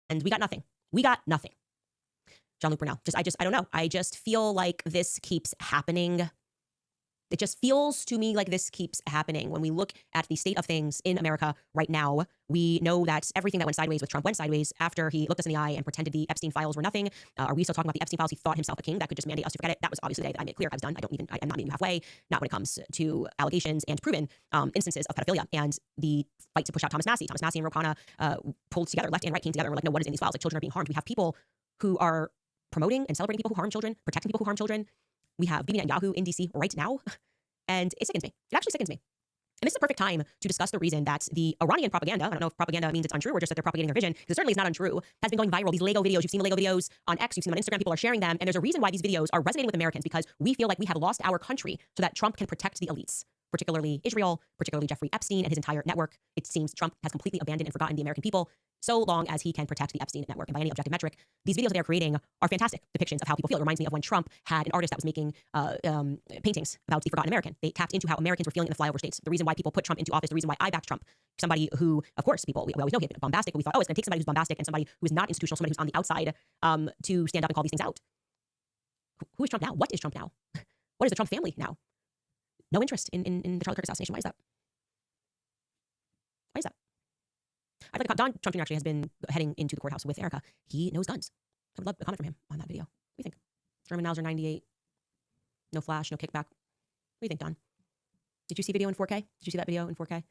And we got nothing. We got nothing. Jean-Luc Brunel. I don't know. I just feel like this keeps happening. It just feels to me like this keeps happening. When we look at the state of things in America right now, we know that everything that went sideways with Trump went sideways after he looked us in the eye and pretended the Epstein files were nothing. Are we still talking about the Epstein files? He thought himself a king that could just mandate us to forget it. That was obviously the day that I made it clear I was done. I'm not meeting you halfway, not when it comes to allegations and proven instances of pedophilia and the fight to push out Thomas Massie. Thomas Massie and Ro Khanna pulled together, left and right came together and were like, no, what is in these files? Like, children are being harmed. We have people who are promoting and celebrating people who harm children, protecting people who harm children. We have Bibi Netanyahu in DC right now. And it sickens me. It actually sickens me. And this is the perfect time to discuss the reason that the Iranian propaganda, I don't know if propaganda means it's untrue or just that they're propagating their vision, because it certainly is not untrue, has been going viral. These Lego videos, you've seen the Lego videos on X, you've seen them on Instagram, people are sharing them. And there's a reason why these videos are resonating with Americans, because we feel like we have lost our country so that Trump can protect the elites, particularly Israel, particularly Jeffrey Epstein and his entire network. It seems Trump has completely abandoned and forgotten the American people so long as he can protect the Epstein network. And by any objective metric, these videos that they are creating are fantastic depictions of how people feel. It reminds me of when Trump had an artist that was making paintings about the forgotten American. They tapped into how Americans were feeling in the flyover states. The reason why people put Trump into office, the reason why I backed Trump, somebody who, of course, we always know he had been bombastic, but we thought, oh, it's going to take somebody who's bombastic and somebody who is not institutional, somebody who's on the outside to stand up and call these things out. Who is Trump now? What is Trump now? What is the Trump family now? No interest in the Charlie Kirk assassination. Why is that? Why is that? I'd like to Don Trump Jr. actually has been heading into the courthouse with Erica. He knows guns. I would love a comment from him on that video. What do you think? German Mauser 98. No flash, no kickback. What do you think, Don? Did you see video in 4K? Did you see that video in 4K?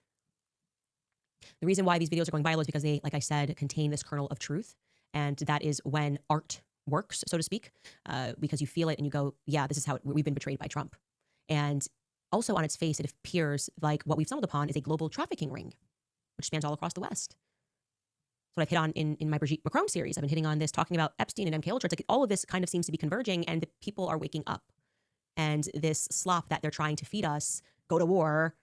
The reason why these videos are going viral is because they, like I said, contain this kernel of truth. And that is when art works, so to speak, because you feel it and you go, yeah, this is how we've been betrayed by Trump. And also on its face, it appears like what we've stumbled upon is a global trafficking ring, which spans all across the West. That's what I've hit on in my Brigitte Macron series. I've been hitting on this, talking about Epstein and MK Ultra. It's like all of this kind of seems to be converging, and the people are waking up. And this slop that they're trying to feed us, go to war,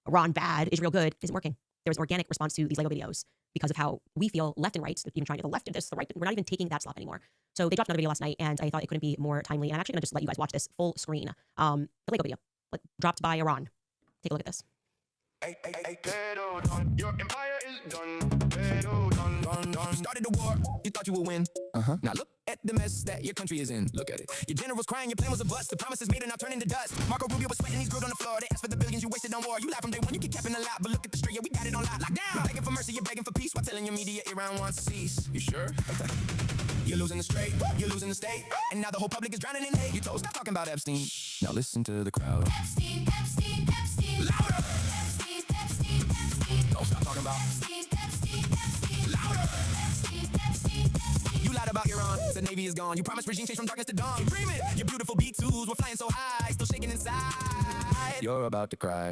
Iran bad, Israel good, isn't working. There was an organic response to these Lego videos because of how we feel left and right, even trying to the left of this, the right. We're not even taking that slop anymore. So they dropped another video last night, and I thought it couldn't be more timely. And I'm actually going to just let you guys watch this full screen. The Lego video, dropped by Iran. Take a look at this. Your empire is done. You started the war, you thought you would win. Now look at the mess that your country is in. Look at it. Your generals crying, your plan was a bust. The promises made are now turning to dust. Marco Rubio was sweating, he's grilled on the floor. They asked for the billions you wasted on war. You laugh from day one, you get capping a lot. But look at the street, yeah, we got it on lock. Lockdown. You're begging for mercy, you're begging for peace. While telling your media Iran wants to cease. You sure? You're losing the straight, you're losing the state. And now the whole public is drowning in hate. You told stop talking about Epstein. Now listen to the crowd. Epstein, Epstein, Epstein. Louder! Epstein, Epstein, Epstein. Don't stop talking about Epstein, Epstein, Epstein. Louder! Epstein, Epstein, Epstein. You lied about Iran, the Navy is gone. You promised regime change from darkness to dawn. You're dreaming, your beautiful B2s were flying so high, still shaking inside. You're about to cry.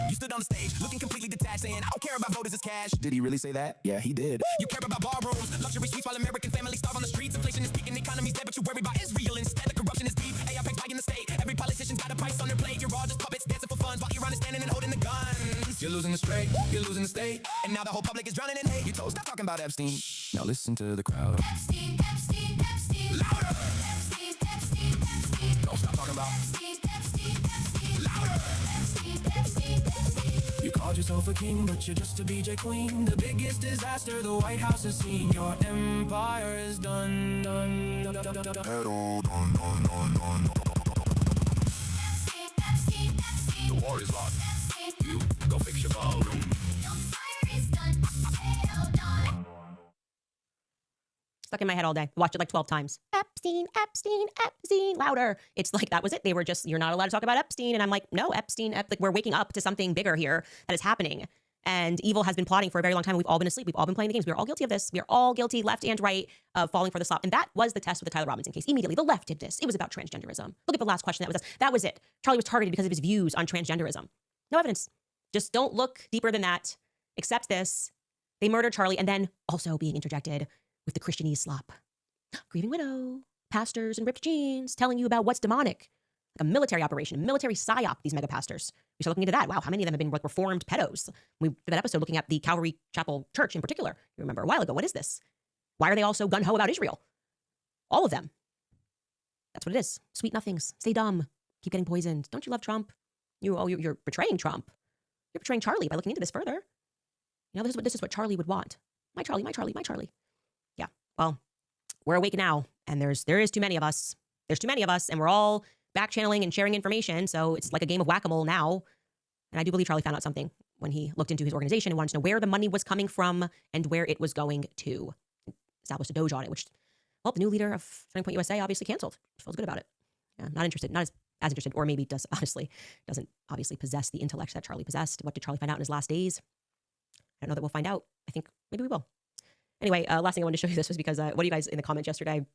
You stood on the stage, looking completely detached, saying, I don't care about voters, it's cash. Did he really say that? Yeah, he did. You care about ballrooms, luxury suites, while American families starve on the streets. Inflation is peaking, the economy's dead, but you worry about Israel instead. The corruption is deep, AIPAC buying the state. Every politician's got a price on their plate. You're all just puppets dancing for funds, while Iran is standing and holding the guns. You're losing the straight, you're losing the state. And now the whole public is drowning in hate. You told stop talking about Epstein. Now listen to the crowd. Epstein, Epstein, Epstein. Louder! Epstein, Epstein, Epstein. Don't stop talking about Epstein, Epstein, Epstein. Louder! Epstein, Epstein, Epstein. You called yourself a king, but you're just a BJ queen. The biggest disaster the White House has seen. Your empire is done, done, done, done, done, done. The war is lost. You go fix your ballroom. Stuck in my head all day. Watched it like 12 times. Epstein, Epstein, Epstein, louder. It's like, that was it. They were just, you're not allowed to talk about Epstein. And I'm like, no, Epstein, like we're waking up to something bigger here that is happening. And evil has been plotting for a very long time. We've all been asleep. We've all been playing the games. We're all guilty of this. We are all guilty, left and right, of falling for the slop. And that was the test with the Tyler Robinson case. Immediately, the left did this. It was about transgenderism. Look at the last question that was asked. That was it. Charlie was targeted because of his views on transgenderism. No evidence. Just don't look deeper than that. Accept this. They murdered Charlie, and then also being interjected with the Christianese slop. Grieving widow, pastors in ripped jeans, telling you about what's demonic. Like a military operation, a military psyop, these mega pastors. We start looking into that. Wow, how many of them have been like reformed pedos? We did that episode looking at the Calvary Chapel Church in particular. You remember a while ago. What is this? Why are they all so gung-ho about Israel? All of them. That's what it is. Sweet nothings. Stay dumb. Keep getting poisoned. Don't you love Trump? You're betraying Trump. You're betraying Charlie by looking into this further. You know, this is what Charlie would want. My Charlie, my Charlie, my Charlie. Yeah, well, we're awake now, and there is too many of us. There's too many of us, and we're all back channeling and sharing information. So it's like a game of whack-a-mole now. And I do believe Charlie found out something when he looked into his organization and wanted to know where the money was coming from and where it was going to. Established a doge on it, which, well, the new leader of Turning Point USA obviously canceled. Feels good about it. Yeah, not interested, not as interested, or maybe doesn't obviously possess the intellect that Charlie possessed. What did Charlie find out in his last days? I don't know that we'll find out. I think maybe we will. Anyway, last thing I wanted to show you this was because one of you guys in the comments yesterday